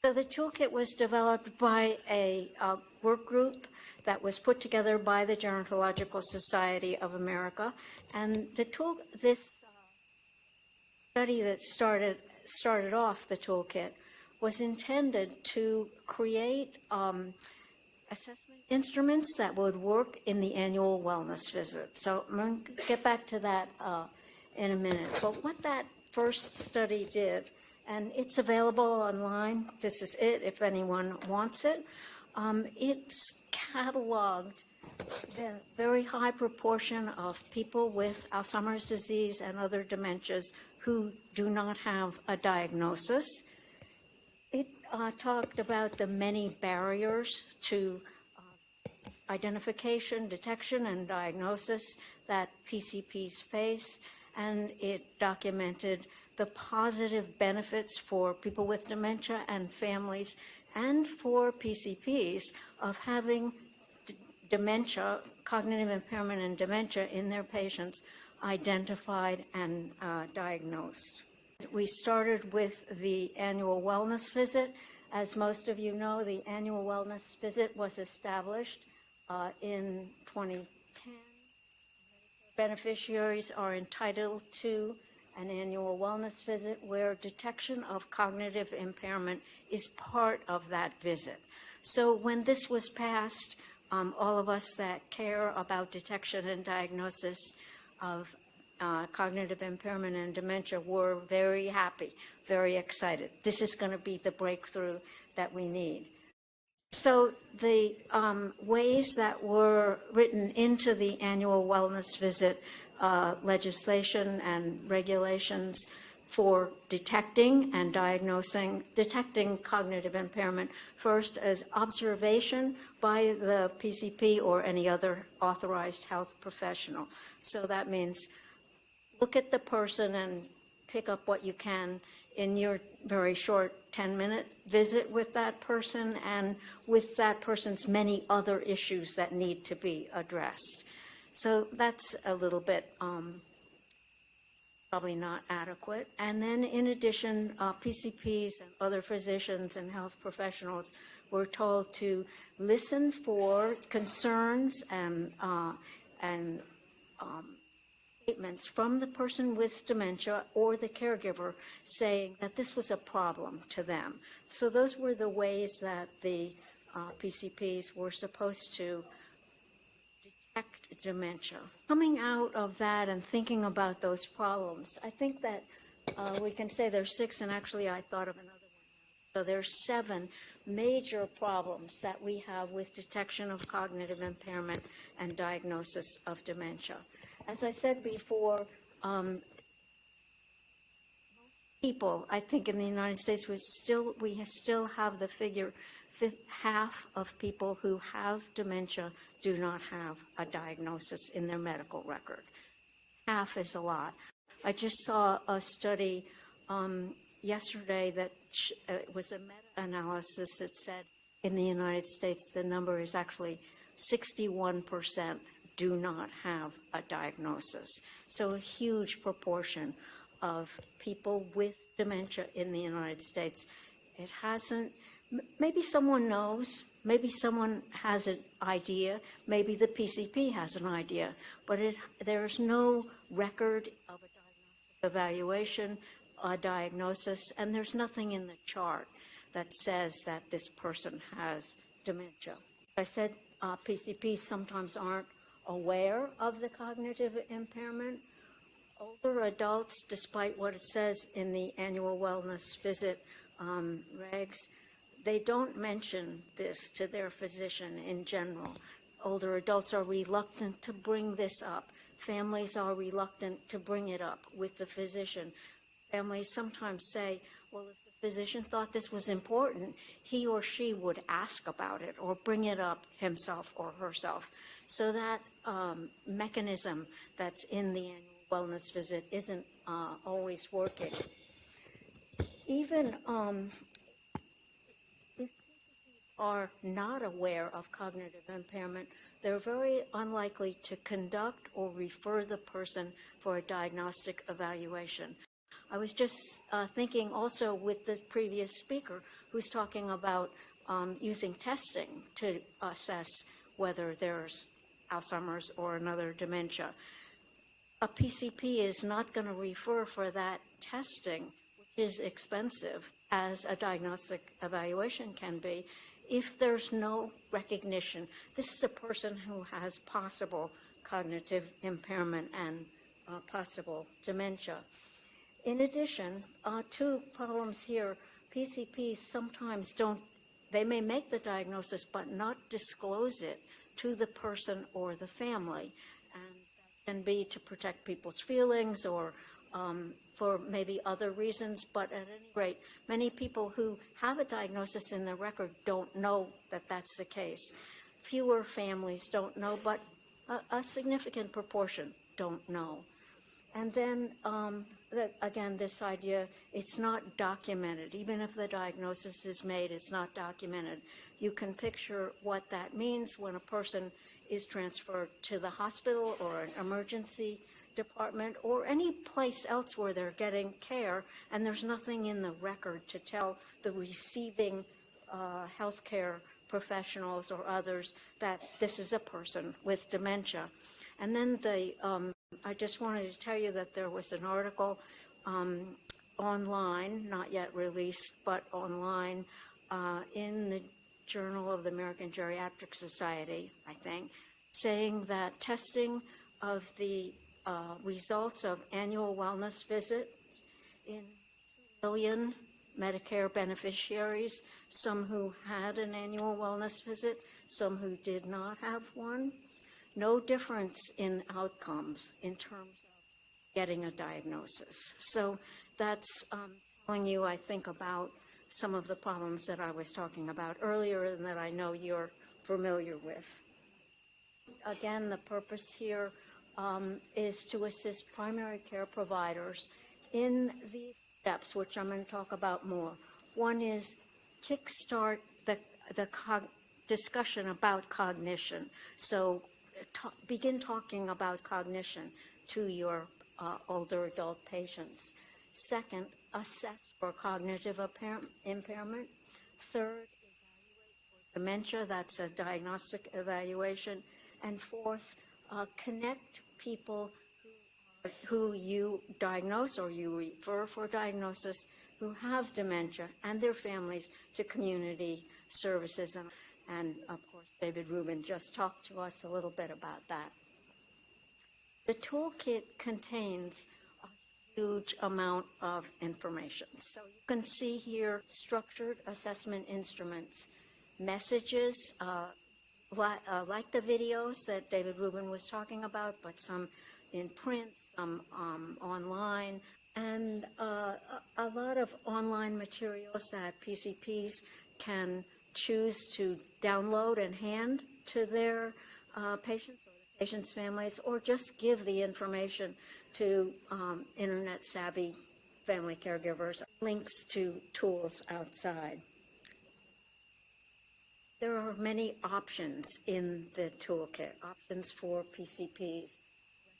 So the toolkit was developed by a work group that was put together by the Gerontological Society of America. And this study that started off the toolkit was intended to create assessment instruments that would work in the annual wellness visit. So I'm going to get back to that in a minute. But what that first study did, and it's available online, this is it if anyone wants it, it's cataloged the very high proportion of people with Alzheimer's disease and other dementias who do not have a diagnosis. It talked about the many barriers to identification, detection, and diagnosis that PCPs face, and it documented the positive benefits for people with dementia and families and for PCPs of having dementia, cognitive impairment and dementia in their patients identified and diagnosed. We started with the annual wellness visit. As most of you know, the annual wellness visit was established in 2010. Beneficiaries are entitled to an annual wellness visit where detection of cognitive impairment is part of that visit. So when this was passed, all of us that care about detection and diagnosis of cognitive impairment and dementia were very happy, very excited. This is going to be the breakthrough that we need. So the ways that were written into the annual wellness visit legislation and regulations for detecting cognitive impairment, first as observation by the PCP or any other authorized health professional. So that means look at the person and pick up what you can in your very short 10-minute visit with that person and with that person's many other issues that need to be addressed. So that's a little bit probably not adequate. And then in addition, PCPs and other physicians and health professionals were told to listen for concerns and statements from the person with dementia or the caregiver saying that this was a problem to them. So those were the ways that the PCPs were supposed to detect dementia. Coming out of that and thinking about those problems, I think that we can say there's 6, and actually I thought of another one. So there's 7 major problems that we have with detection of cognitive impairment and diagnosis of dementia. As I said before, people, I think in the United States, we still have the figure half of people who have dementia do not have a diagnosis in their medical record. Half is a lot. I just saw a study yesterday that was a meta-analysis that said in the United States the number is actually 61% do not have a diagnosis. So a huge proportion of people with dementia in the United States. It hasn't, maybe someone knows, maybe someone has an idea, maybe the PCP has an idea, but there's no record of a diagnostic evaluation, a diagnosis, and there's nothing in the chart that says that this person has dementia. I said PCPs sometimes aren't aware of the cognitive impairment. Older adults, despite what it says in the annual wellness visit regs, they don't mention this to their physician in general. Older adults are reluctant to bring this up. Families are reluctant to bring it up with the physician. Families sometimes say, well, if the physician thought this was important, he or she would ask about it or bring it up himself or herself. So that mechanism that's in the annual wellness visit isn't always working. Even if are not aware of cognitive impairment, they're very unlikely to conduct or refer the person for a diagnostic evaluation. I was just thinking also with the previous speaker who's talking about using testing to assess whether there's Alzheimer's or another dementia. A PCP is not going to refer for that testing, which is expensive, as a diagnostic evaluation can be, if there's no recognition. This is a person who has possible cognitive impairment and possible dementia. In addition, two problems here, PCPs sometimes don't, they may make the diagnosis but not disclose it to the person or the family, and that can be to protect people's feelings or for maybe other reasons, but at any rate, many people who have a diagnosis in their record don't know that that's the case. Fewer families don't know, but a significant proportion don't know. And then, again, this idea, it's not documented. Even if the diagnosis is made, it's not documented. You can picture what that means when a person is transferred to the hospital or an emergency department or any place else where they're getting care, and there's nothing in the record to tell the receiving healthcare professionals or others that this is a person with dementia. And then I just wanted to tell you that there was an article online, not yet released, but online in the Journal of the American Geriatric Society, I think, saying that testing of the results of annual wellness visit in 2 million Medicare beneficiaries, some who had an annual wellness visit, some who did not have one, no difference in outcomes in terms of getting a diagnosis. So that's telling you, I think, about some of the problems that I was talking about earlier and that I know you're familiar with. Again, the purpose here is to assist primary care providers in these steps, which I'm going to talk about more. One is kickstart the discussion about cognition. So begin talking about cognition to your older adult patients. Second, assess for cognitive impairment. Third, evaluate for dementia. That's a diagnostic evaluation. And fourth, connect people who you diagnose or you refer for diagnosis who have dementia and their families to community services. And of course, David Rubin just talked to us a little bit about that. The toolkit contains a huge amount of information. So you can see here structured assessment instruments, messages, like the videos that David Rubin was talking about, but some in print, some online, and a lot of online materials that PCPs can choose to download and hand to their patients or the patients' families, or just give the information to internet-savvy family caregivers. Links to tools outside. There are many options in the toolkit, options for PCPs,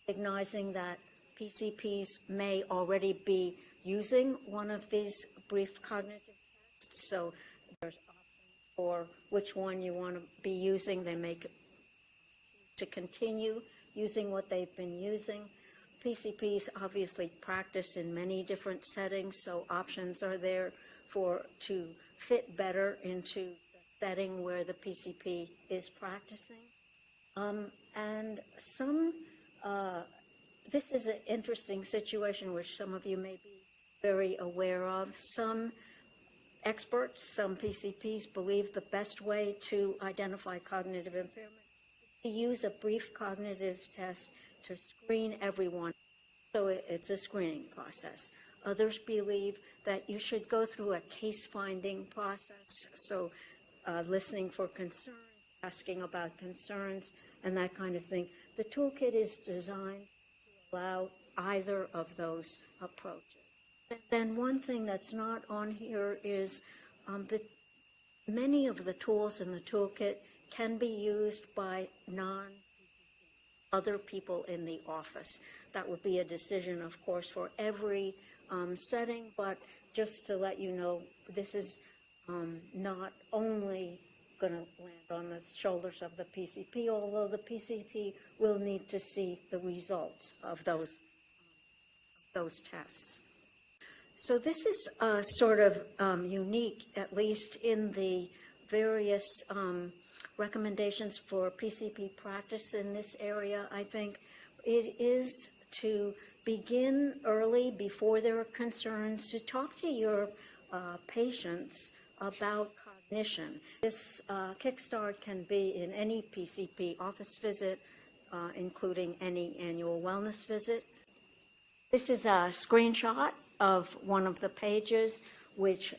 recognizing that PCPs may already be using one of these brief cognitive tests, so there's options for which one you want to be using. They may to continue using what they've been using. PCPs obviously practice in many different settings, so options are there to fit better into setting where the PCP is practicing. And this is an interesting situation which some of you may be very aware of. Some experts, some PCPs believe the best way to identify cognitive impairment is to use a brief cognitive test to screen everyone. So it's a screening process. Others believe that you should go through a case-finding process, so listening for concerns, asking about concerns, and that kind of thing. The toolkit is designed to allow either of those approaches. Then one thing that's not on here is that many of the tools in the toolkit can be used by other people in the office. That would be a decision, of course, for every setting, but just to let you know, this is not only going to land on the shoulders of the PCP, although the PCP will need to see the results of those tests. So this is sort of unique, at least in the various recommendations for PCP practice in this area. I think it is to begin early, before there are concerns, to talk to your patients about cognition. This kickstart can be in any PCP office visit, including any annual wellness visit. This is a screenshot of one of the pages, which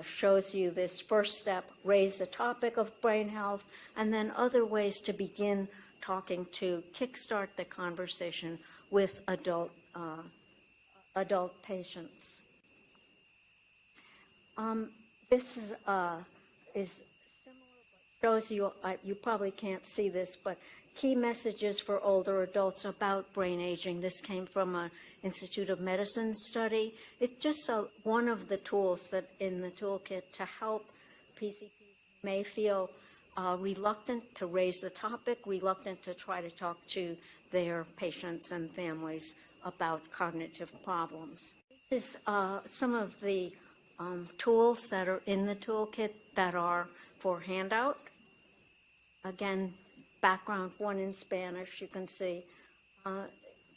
shows you this first step: raise the topic of brain health, and then other ways to begin talking to kickstart the conversation with adult patients. This is similar, but shows you, you probably can't see this, but key messages for older adults about brain aging. This came from an Institute of Medicine study. It's just one of the tools that in the toolkit to help PCPs may feel reluctant to raise the topic, reluctant to try to talk to their patients and families about cognitive problems. This is some of the tools that are in the toolkit that are for handout. Again, background one in Spanish, you can see.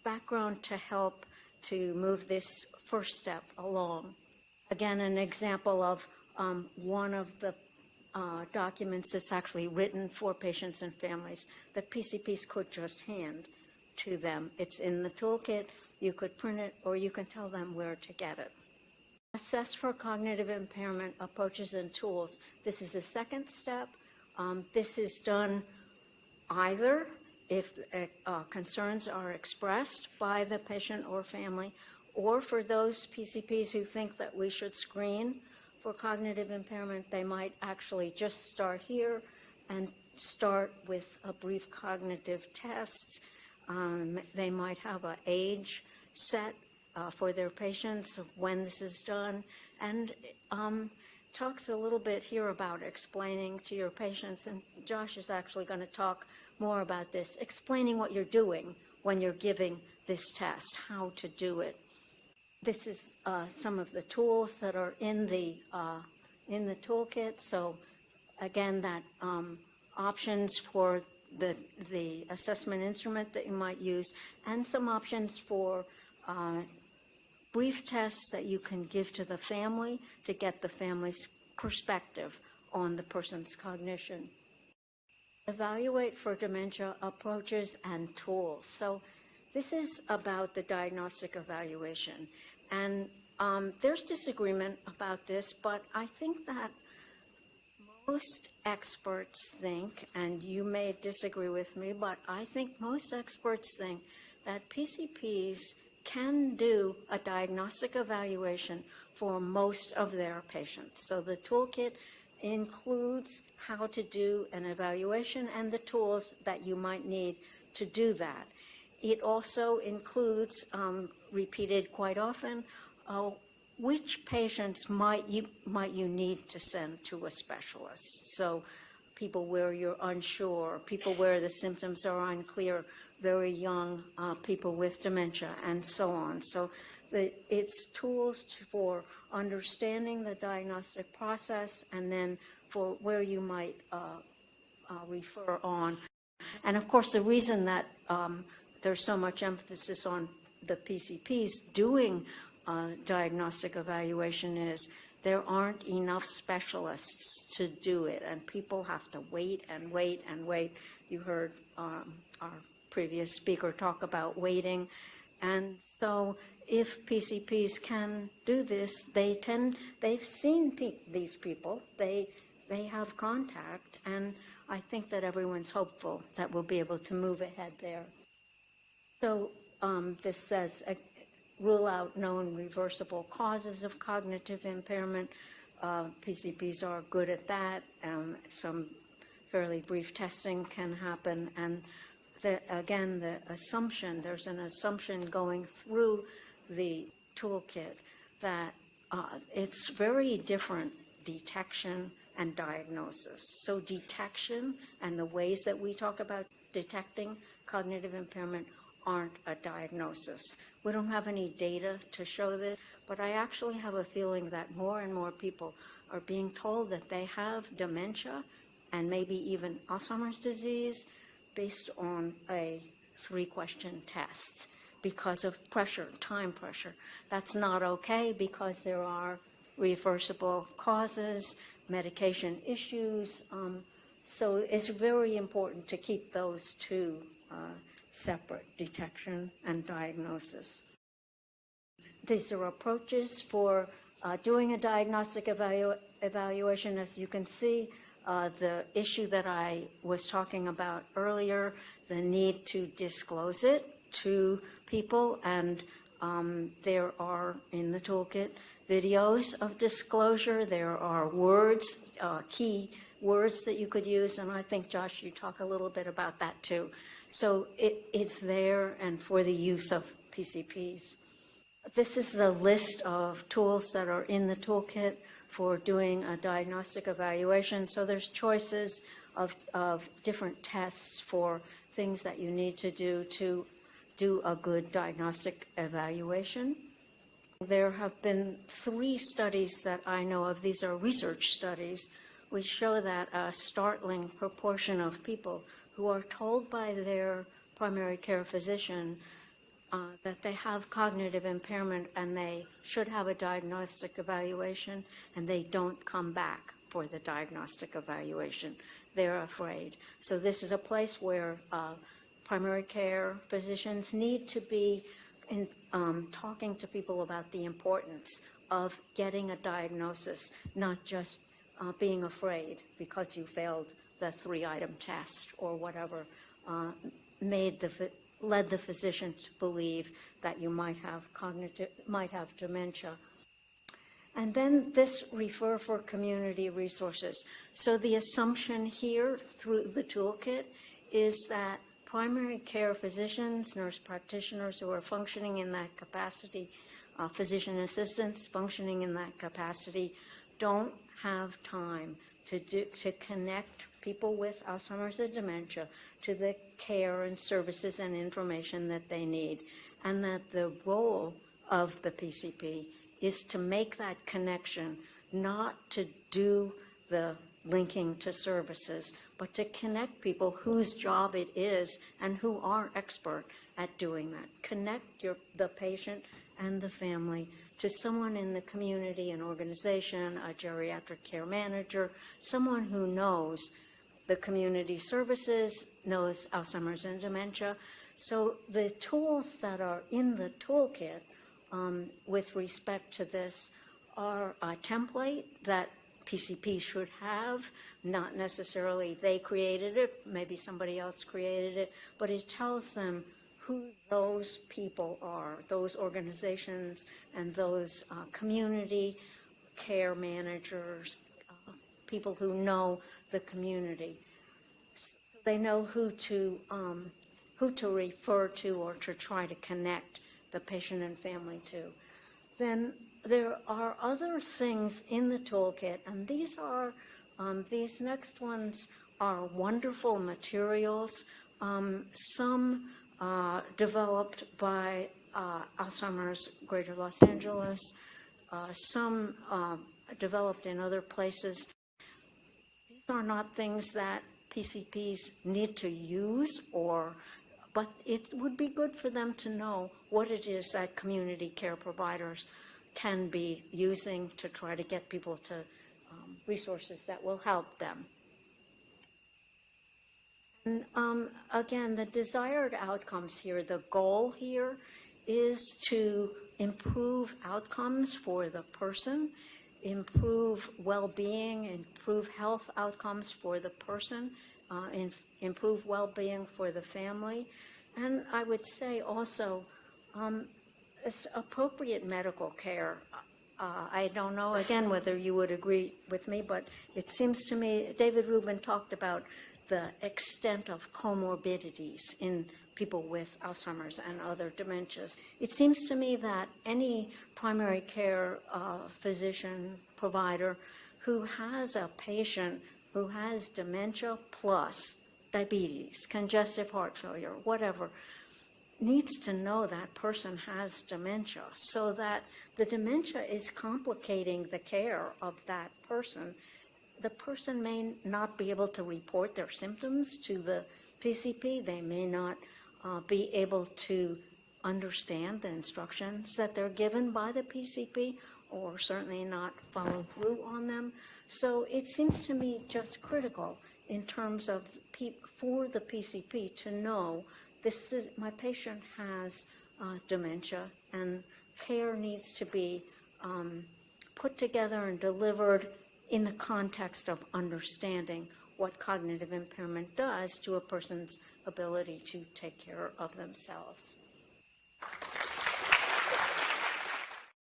Background to help to move this first step along. Again, an example of one of the documents that's actually written for patients and families that PCPs could just hand to them. It's in the toolkit. You could print it, or you can tell them where to get it. Assess for cognitive impairment approaches and tools. This is the second step. This is done either if concerns are expressed by the patient or family, or for those PCPs who think that we should screen for cognitive impairment, they might actually just start here and start with a brief cognitive test. They might have an age set for their patients of when this is done, and talks a little bit here about explaining to your patients, and Josh is actually going to talk more about this, explaining what you're doing when you're giving this test, how to do it. This is some of the tools that are in the toolkit. So again, that options for the assessment instrument that you might use, and some options for brief tests that you can give to the family to get the family's perspective on the person's cognition. Evaluate for dementia approaches and tools. So this is about the diagnostic evaluation. And there's disagreement about this, but I think that most experts think, and you may disagree with me, but I think most experts think that PCPs can do a diagnostic evaluation for most of their patients. So the toolkit includes how to do an evaluation and the tools that you might need to do that. It also includes, repeated quite often, which patients might you need to send to a specialist. So people where you're unsure, people where the symptoms are unclear, very young people with dementia, and so on. So it's tools for understanding the diagnostic process, and then for where you might refer on. And of course, the reason that there's so much emphasis on the PCPs doing diagnostic evaluation is there aren't enough specialists to do it, and people have to wait and wait and wait. You heard our previous speaker talk about waiting. And so if PCPs can do this, they've seen these people, they have contact, and I think that everyone's hopeful that we'll be able to move ahead there. So this says, rule out known reversible causes of cognitive impairment. PCPs are good at that. Some fairly brief testing can happen. And again, there's an assumption going through the toolkit that it's very different detection and diagnosis. So detection and the ways that we talk about detecting cognitive impairment aren't a diagnosis. We don't have any data to show this, but I actually have a feeling that more and more people are being told that they have dementia and maybe even Alzheimer's disease based on a 3-question test because of pressure, time pressure. That's not okay because there are reversible causes, medication issues. So it's very important to keep those two separate, detection and diagnosis. These are approaches for doing a diagnostic evaluation. As you can see, the issue that I was talking about earlier, the need to disclose it to people, and there are in the toolkit videos of disclosure. There are words, key words that you could use, and I think, Josh, you talk a little bit about that too. So it's there and for the use of PCPs. This is the list of tools that are in the toolkit for doing a diagnostic evaluation. So there's choices of different tests for things that you need to do a good diagnostic evaluation. There have been 3 studies that I know of. These are research studies which show that a startling proportion of people who are told by their primary care physician that they have cognitive impairment and they should have a diagnostic evaluation, and they don't come back for the diagnostic evaluation. They're afraid. So this is a place where primary care physicians need to be talking to people about the importance of getting a diagnosis, not just being afraid because you failed the 3-item test or whatever led the physician to believe that you might have dementia. And then this refer for community resources. So the assumption here through the toolkit is that primary care physicians, nurse practitioners who are functioning in that capacity, physician assistants functioning in that capacity, don't have time to connect people with Alzheimer's and dementia to the care and services and information that they need, and that the role of the PCP is to make that connection, not to do the linking to services, but to connect people whose job it is and who are expert at doing that. Connect the patient and the family to someone in the community, an organization, a geriatric care manager, someone who knows the community services, knows Alzheimer's and dementia. So the tools that are in the toolkit with respect to this are a template that PCP should have, not necessarily they created it, maybe somebody else created it, but it tells them who those people are, those organizations and those community care managers, people who know the community. So they know who to refer to or to try to connect the patient and family to. Then there are other things in the toolkit, and these next ones are wonderful materials. Some developed by Alzheimer's Greater Los Angeles, some developed in other places. These are not things that PCPs need to use, but it would be good for them to know what it is that community care providers can be using to try to get people to resources that will help them. And again, the desired outcomes here, the goal here is to improve outcomes for the person, improve well-being, improve health outcomes for the person, improve well-being for the family. And I would say also it's appropriate medical care. I don't know, again, whether you would agree with me, but it seems to me, David Rubin talked about the extent of comorbidities in people with Alzheimer's and other dementias. It seems to me that any primary care physician, provider, who has a patient who has dementia plus diabetes, congestive heart failure, whatever, needs to know that person has dementia, so that the dementia is complicating the care of that person. The person may not be able to report their symptoms to the PCP. They may not be able to understand the instructions that they're given by the PCP, or certainly not follow through on them. So it seems to me just critical in terms of for the PCP to know my patient has dementia, and care needs to be put together and delivered in the context of understanding what cognitive impairment does to a person's ability to take care of themselves.